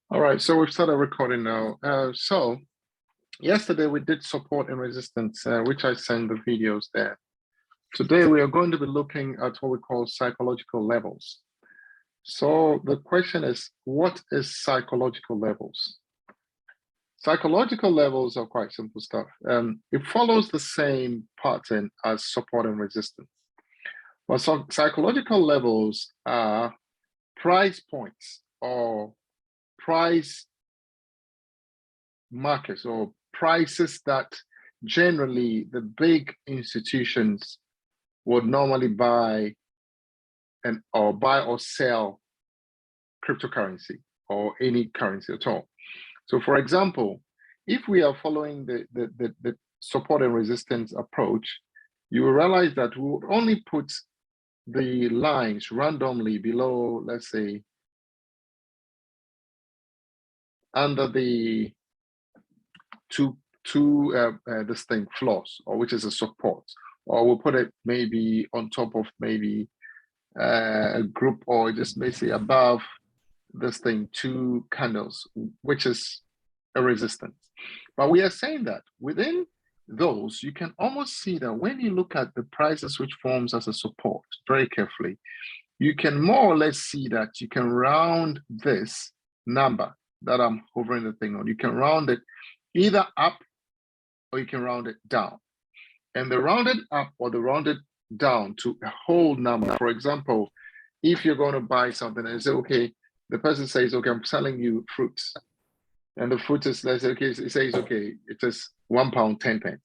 All right, so we've started recording now. So yesterday we did support and resistance, which I sent the videos there. Today we are going to be looking at what we call psychological levels. So the question is, what is psychological levels? Psychological levels are quite simple stuff. It follows the same pattern as support and resistance. But some psychological levels are price points or price markets or prices that generally the big institutions would normally buy or sell cryptocurrency or any currency at all. So for example, if we are following the support and resistance approach, you will realize that we would only put the lines randomly below, let's say, under the two distinct floors, or which is a support, or we'll put it maybe on top of maybe a group, or just basically above this thing, two candles, which is a resistance. But we are saying that within those, you can almost see that when you look at the prices which forms as a support very carefully, you can more or less see that you can round this number that I'm hovering the thing on. You can round it either up or you can round it down. And the rounded up or the rounded down to a whole number. For example, if you're going to buy something and say, okay, the person says, okay, I'm selling you fruits. And the fruit is, let's say, okay, it says, okay, it is £1.10.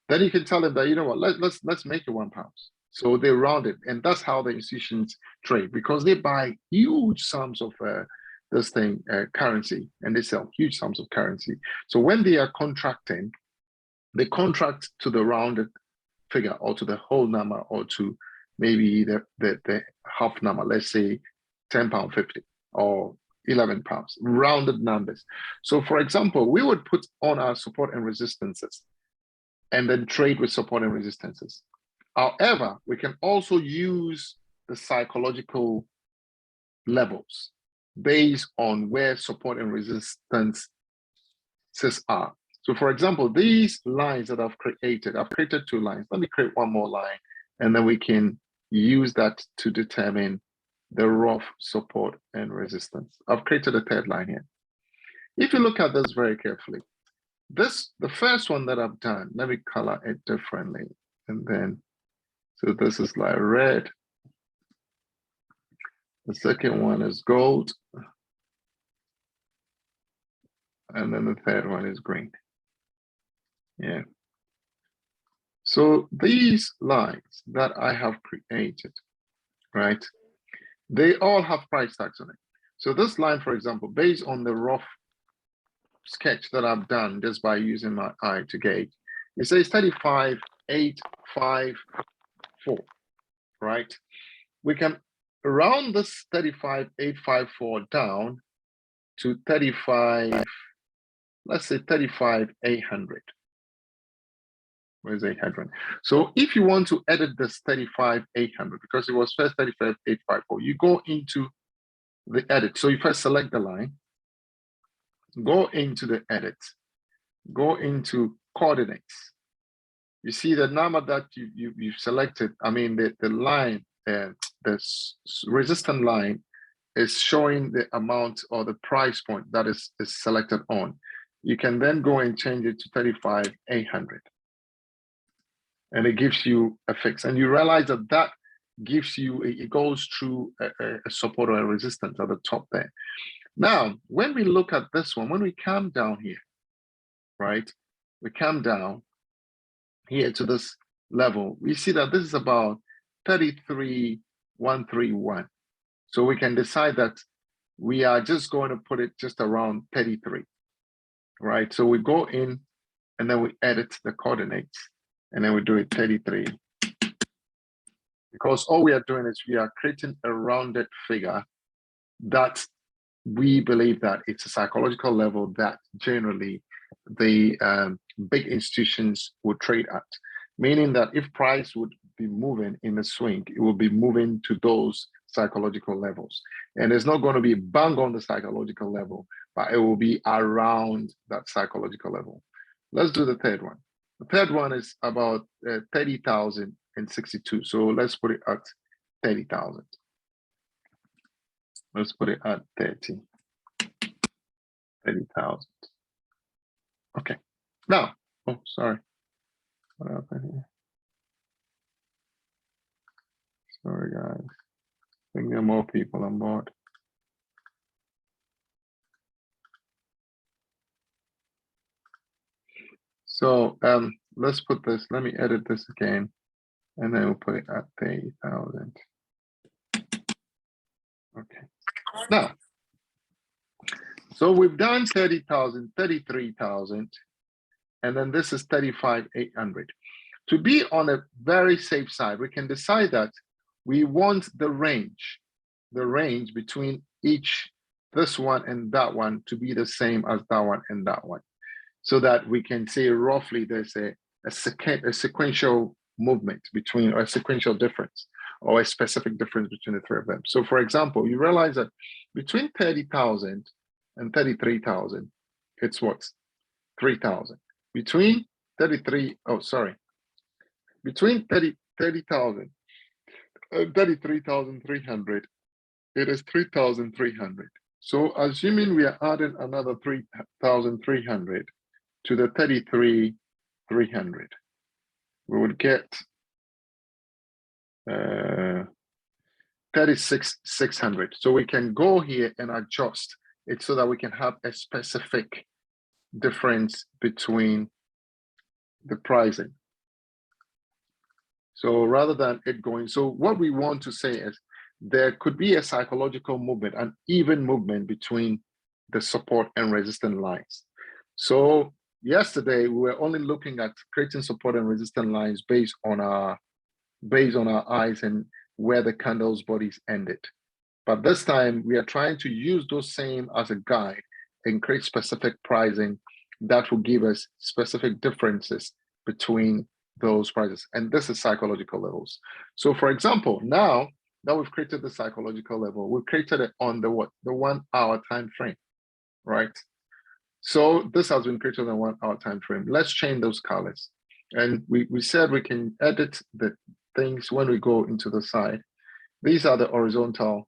Then you can tell them that, you know what, let's make it £1. So they round it. And that's how the institutions trade, because they buy huge sums of currency, and they sell huge sums of currency. So when they are contracting, they contract to the rounded figure or to the whole number or to maybe the half number, let's say £10.50 or £11, rounded numbers. So for example, we would put on our support and resistances and then trade with support and resistances. However, we can also use the psychological levels based on where support and resistance are. So for example, these lines that I've created two lines. Let me create one more line, and then we can use that to determine the rough support and resistance. I've created a third line here. If you look at this very carefully, the first one that I've done, let me color it differently. And then, so this is like red. The second one is gold. And then the third one is green. Yeah. So these lines that I have created, right, they all have price tags on it. So this line, for example, based on the rough sketch that I've done just by using my eye to gauge, it says 35,854, right? We can round this 35,854 down to 35, let's say 35,800. Where's 800? So if you want to edit this 35,800, because it was first 35,854, you go into the edit. So you first select the line, go into the edit, go into coordinates. You see the number that you've selected. I mean, the line, the resistant line is showing the amount or the price point that is selected on. You can then go and change it to 35,800. And it gives you a fix. And you realize that that gives you, it goes through a support or a resistance at the top there. Now, when we look at this one, when we come down here, right, we come down here to this level, we see that this is about 33,131. So we can decide that we are just going to put it just around 33, right? So we go in and then we edit the coordinates. And then we do it 33. Because all we are doing is we are creating a rounded figure that we believe that it's a psychological level that generally the big institutions would trade at. Meaning that if price would be moving in a swing, it will be moving to those psychological levels. And it's not going to be bang on the psychological level, but it will be around that psychological level. Let's do the third one. The third one is about 30,062. So let's put it at 30,000. Let's put it at 30,000. Okay. Now, oh, sorry. What happened here? Sorry, guys. I think there are more people on board. So let's put this, let me edit this again, and then we'll put it at 30,000. Okay. Now, so we've done 30,000, 33,000, and then this is 35,800. To be on a very safe side, we can decide that we want the range between this one and that one to be the same as that one and that one, so that we can say roughly there's a sequential movement between, or a sequential difference, or a specific difference between the three of them. So for example, you realize that between 30,000 and 33,000, it's what? 3,000. Between 30,000 and 33,300, it is 3,300. So assuming we are adding another 3,300 to the 33,300, we would get 36,600. So we can go here and adjust it so that we can have a specific difference between the pricing. So rather than it going, so what we want to say is there could be a psychological movement, an even movement between the support and resistance lines. So yesterday we were only looking at creating support and resistance lines based on our eyes and where the candles bodies ended. But this time we are trying to use those same as a guide and create specific pricing that will give us specific differences between those prices. And this is psychological levels. So for example, now that we've created the psychological level, we've created it on the 1 hour time frame, right? So this has been created on a 1 hour time frame. Let's change those colors. And we said we can edit the things when we go into the side. These are the horizontal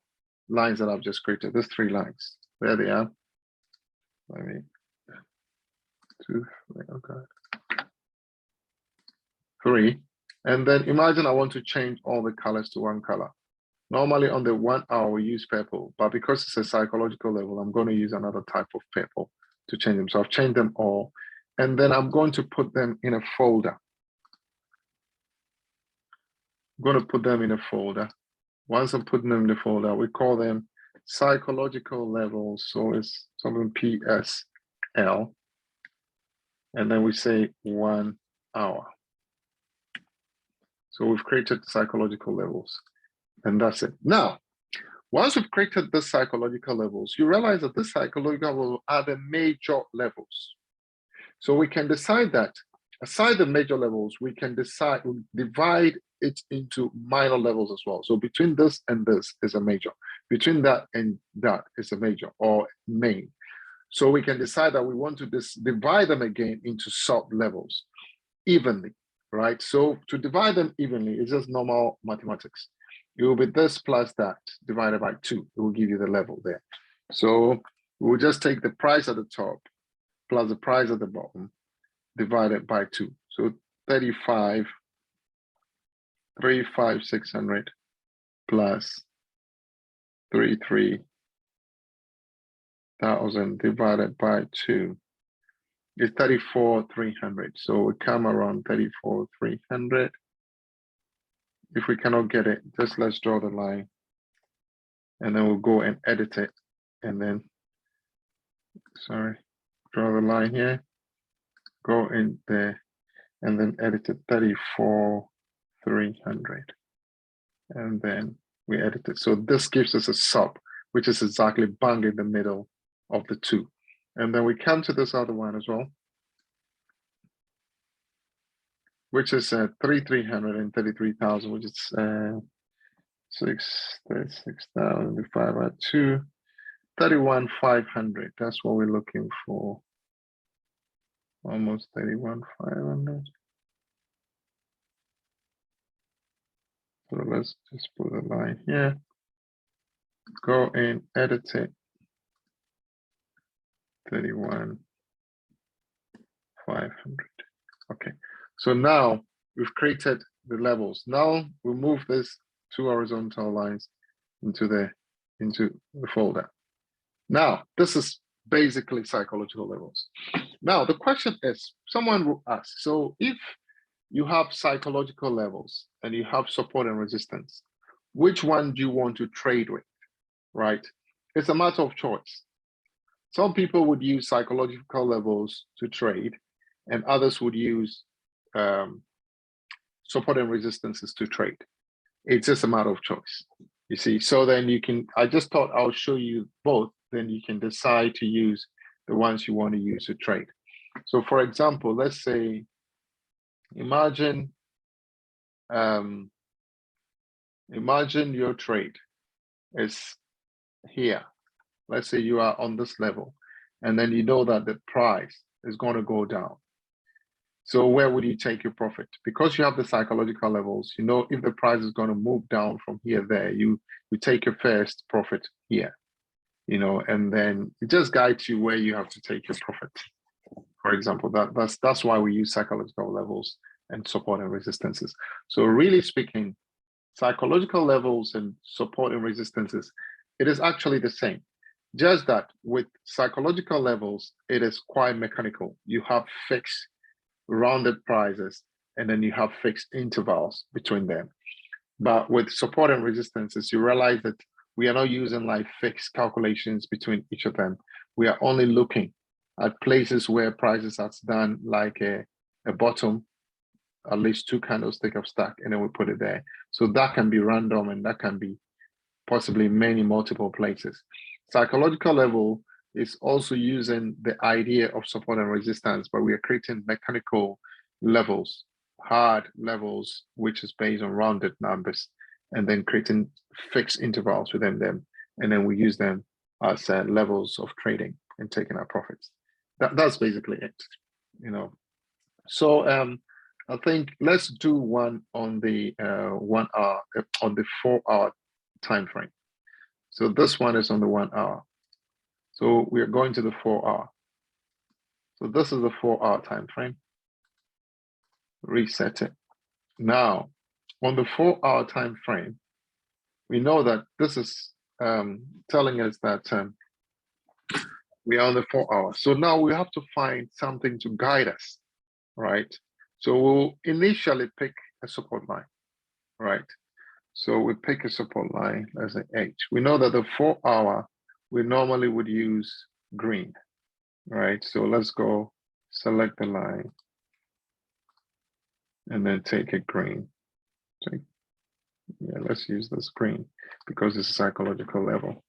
lines that I've just created, these 3 lines. There they are. Let me, 2, 3, okay. 3. And then imagine I want to change all the colors to one color. Normally on the 1 hour, we use purple, but because it's a psychological level, I'm going to use another type of purple to change them. So I've changed them all. And then I'm going to put them in a folder. I'm going to put them in a folder. Once I'm putting them in the folder, we call them psychological levels. So it's something PSL. And then we say 1 hour. So we've created psychological levels, and that's it. Now, once we've created the psychological levels, you realize that this psychological level are the major levels. So we can decide that aside the major levels, we can divide it into minor levels as well. So between this and this is a major. Between that and that is a major or main. So we can decide that we want to divide them again into sub-levels evenly, right? So to divide them evenly is just normal mathematics. It will be this plus that divided by 2. It will give you the level there. So we'll just take the price at the top plus the price at the bottom divided by 2. So 35,600 plus 33,000 divided by 2 is 34,300. So we come around 34,300. If we cannot get it, just let's draw the line and then we'll go and edit it. And then, sorry, draw the line here, go in there and then edit it 34,300. And then we edit it. So this gives us a sub, which is exactly bang in the middle of the 2. And then we come to this other one as well, which is 3,333,000, which is 36,000 divided by 2, 31,500. That's what we're looking for. Almost 31,500. So let's just put a line here. Go and edit it. 31,500. Okay. So now we've created the levels. Now we move this two horizontal lines into the folder. Now this is basically psychological levels. Now the question is, someone will ask, so if you have psychological levels and you have support and resistance, which one do you want to trade with, right? It's a matter of choice. Some people would use psychological levels to trade, and others would use support and resistances to trade. It's just a matter of choice, you see. So then you can, I just thought I'll show you both, then you can decide to use the ones you want to use to trade. So for example, let's say, imagine your trade is here. Let's say you are on this level, and then you know that the price is going to go down. So where would you take your profit? Because you have the psychological levels, you know, if the price is going to move down from here, there, you take your first profit here, you know, and then it just guides you where you have to take your profit. For example, that's why we use psychological levels and support and resistances. So really speaking, psychological levels and support and resistances, it is actually the same. Just that with psychological levels, it is quite mechanical. You have fixed rounded prices, and then you have fixed intervals between them. But with support and resistances, you realize that we are not using like fixed calculations between each of them. We are only looking at places where prices are done like a bottom, at least two candlestick of stack, and then we put it there. So that can be random, and that can be possibly many multiple places. Psychological level is also using the idea of support and resistance, but we are creating mechanical levels, hard levels, which is based on rounded numbers, and then creating fixed intervals within them. And then we use them as levels of trading and taking our profits. That's basically it, you know. So I think let's do one on the 1 hour, on the 4 hour time frame. So this one is on the 1 hour. So we are going to the 4 hour. So this is the 4 hour time frame. Reset it. Now, on the 4 hour time frame, we know that this is telling us that we are on the 4 hours. So now we have to find something to guide us, right? So we'll initially pick a support line, right? So we pick a support line as an H. We know that the 4 hour, we normally would use green, right? So let's go select the line and then take a green. Yeah, let's use this green because it's a psychological level.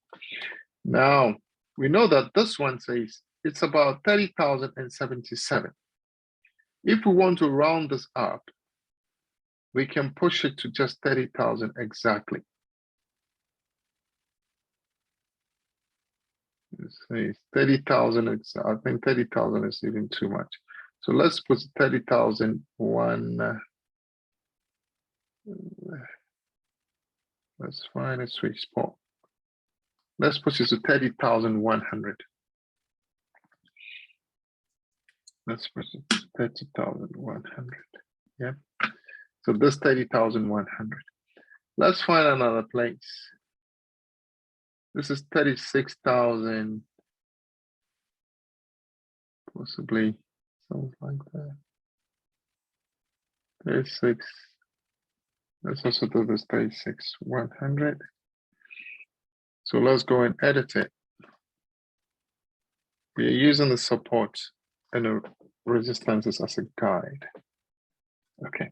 Now, we know that this one says it's about 30,077. If we want to round this up, we can push it to just 30,000 exactly. It says 30,000, I think 30,000 is even too much. So let's put 30,001. Let's find a sweet spot. Let's push it to 30,100. Let's push it to 30,100. Yeah. So this 30,100. Let's find another place. This is 36,000. Possibly something like that. 36. Let's also do this 36,100. So let's go and edit it. We are using the support and the resistances as a guide. Okay,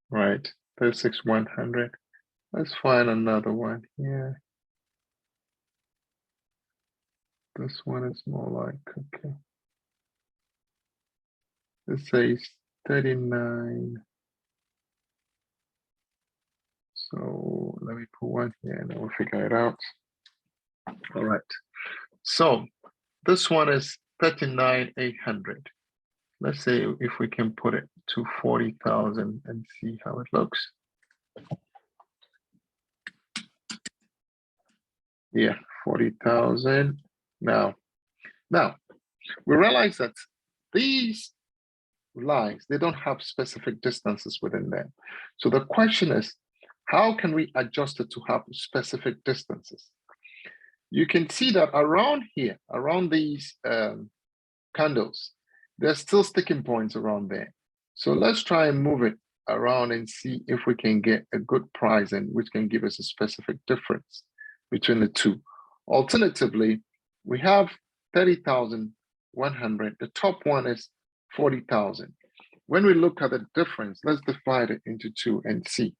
right, 36,100. Let's find another one here. This one is more like, okay. This says 39. So let me put one here and then we'll figure it out. All right. So this one is 39,800. Let's say if we can put it to 40,000 and see how it looks. Yeah, 40,000. Now we realize that these lines, they don't have specific distances within them. So the question is, how can we adjust it to have specific distances? You can see that around here, around these candles, there's still sticking points around there. So let's try and move it around and see if we can get a good pricing, which can give us a specific difference between the two. Alternatively, we have 30,100. The top one is 40,000. When we look at the difference, let's divide it into two and see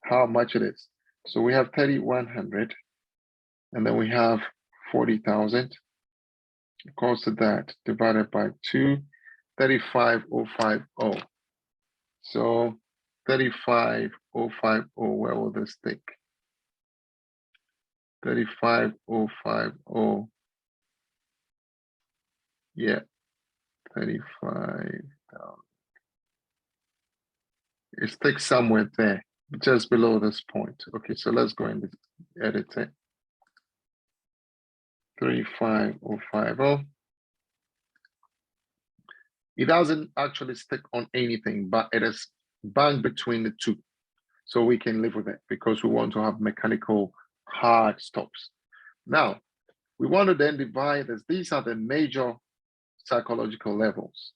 how much it is. So we have 3,100, and then we have 40,000. Equals to that divided by 2, 35,050. So 35,050, where will this stick? 35,050. Yeah, 35,000. It sticks somewhere there, just below this point. Okay, so let's go and edit it. 35,050. It doesn't actually stick on anything, but it is banged between the two. So we can live with it because we want to have mechanical hard stops. Now, we want to then divide this. These are the major psychological levels.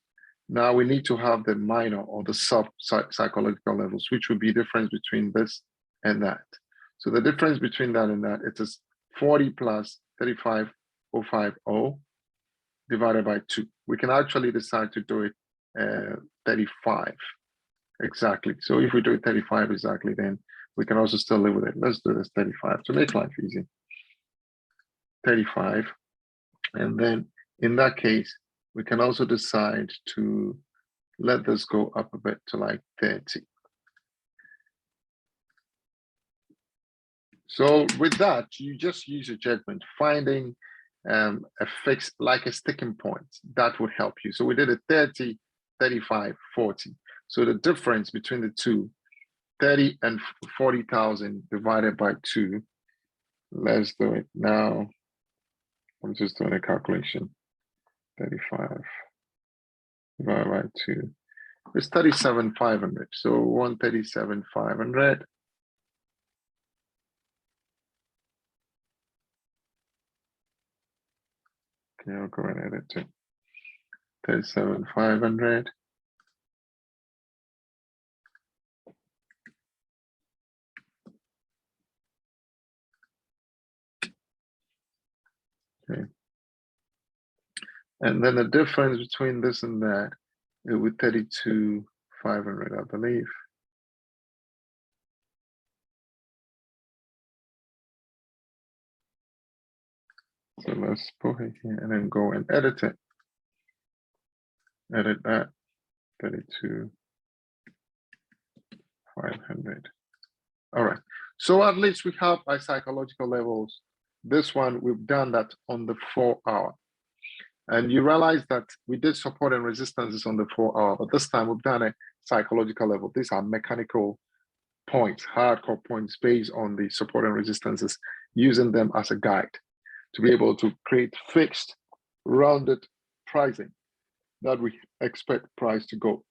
Now we need to have the minor or the sub psychological levels, which would be the difference between this and that. So the difference between that and that, it is 40 plus 35,050 divided by 2. We can actually decide to do it 35 exactly. So if we do it 35 exactly, then we can also still live with it. Let's do this 35 to make life easy. 35. And then in that case, we can also decide to let this go up a bit to like 30. So with that, you just use your judgment, finding a fix, like a sticking point, that would help you. So we did a 30, 35, 40. So the difference between the two, 30 and 40,000 divided by 2. Let's do it now. I'm just doing a calculation. 35 divided by 2. It's 37,500. So 137,500. Okay, I'll go and edit it. 37,500. Okay. And then the difference between this and that, it would 32,500, I believe. So let's put it here and then go and edit it. Edit that, 32,500. All right, so at least we have our psychological levels. This one, we've done that on the 4 hour. And you realize that we did support and resistances on the 4 hour, but this time we've done a psychological level. These are mechanical points, hardcore points based on the support and resistances, using them as a guide to be able to create fixed, rounded pricing that we expect price to go.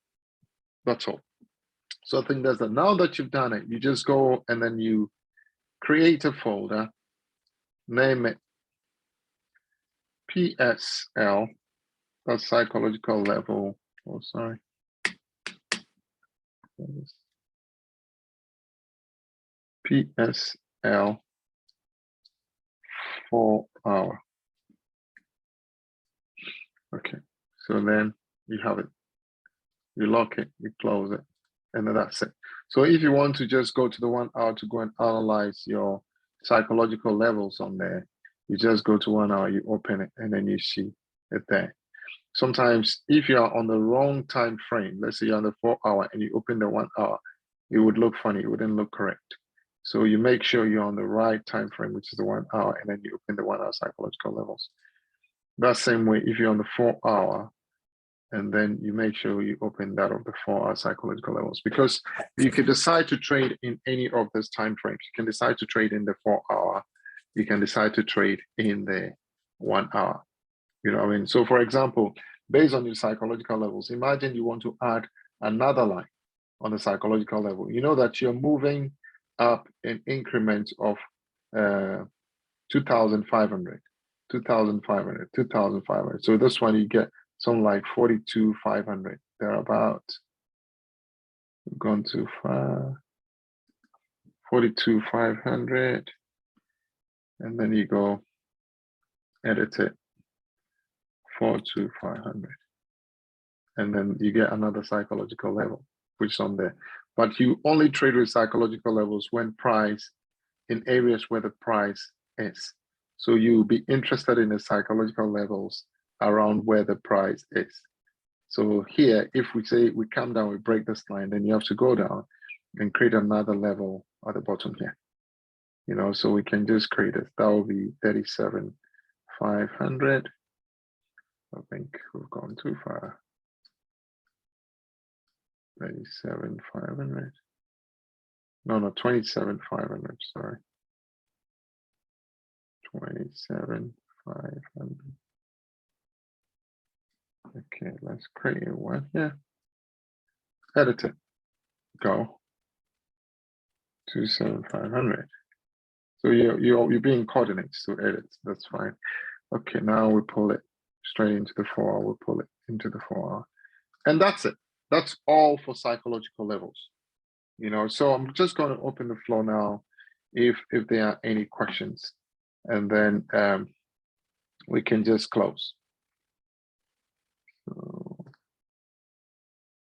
That's all. So I think that's that. Now that you've done it, you just go and then you create a folder, name it PSL, that's psychological level. Oh, sorry. PSL 4 hour. Okay, so then you have it. You lock it, you close it, and then that's it. So if you want to just go to the 1 hour to go and analyze your psychological levels on there, you just go to 1 hour, you open it, and then you see it there. Sometimes if you are on the wrong time frame, let's say you're on the 4 hour and you open the 1 hour, it would look funny, it wouldn't look correct. So you make sure you're on the right time frame, which is the 1 hour, and then you open the 1 hour psychological levels. That same way, if you're on the 4 hour, and then you make sure you open that of the 4 hour psychological levels, because you can decide to trade in any of those time frames. You can decide to trade in the 4 hour. You can decide to trade in the 1 hour. You know what I mean? So for example, based on your psychological levels, imagine you want to add another line on the psychological level. You know that you're moving up in increments of 2,500, 2,500, 2,500. So this one you get something like 42,500, thereabout. We've gone too far. 42,500. And then you go edit it, 42,500. And then you get another psychological level, which is on there. But you only trade with psychological levels when price, in areas where the price is. So you'll be interested in the psychological levels around where the price is. So here, if we say we come down, we break this line, then you have to go down and create another level at the bottom here. You know, so we can just create it. That will be 37,500. I think we've gone too far. 37,500. No, 27,500, sorry. 27,500. Okay, let's create one here. Edit it. Go. 27,500. So you're being coordinates to edit. That's fine. Okay, now we pull it straight into the 4 hour. We'll pull it into the 4 hour, and that's it. That's all for psychological levels. You know, so I'm just going to open the floor now, if there are any questions, and then we can just close.